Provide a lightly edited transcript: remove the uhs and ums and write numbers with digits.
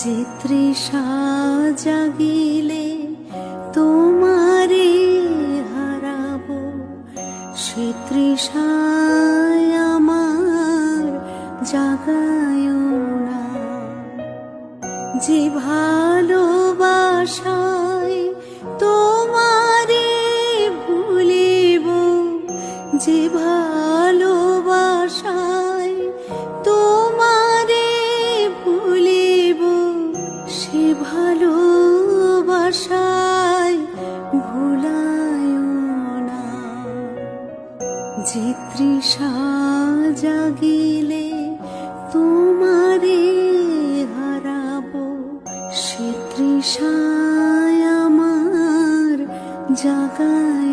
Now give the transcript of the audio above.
যে তৃষা জাগিলে তোমারে হারাবো, সে তৃষায় আমার জাগায় না। যে ভালোবাসায় তোমারে ভুলিব, যে ভালোবাসায় তোমারে ভুলিব, সে ভালোবাসায় ভুলায় না। যে তৃষা জাগিলে তোমারে হারাবো, সে তৃষায় আমার জাগায়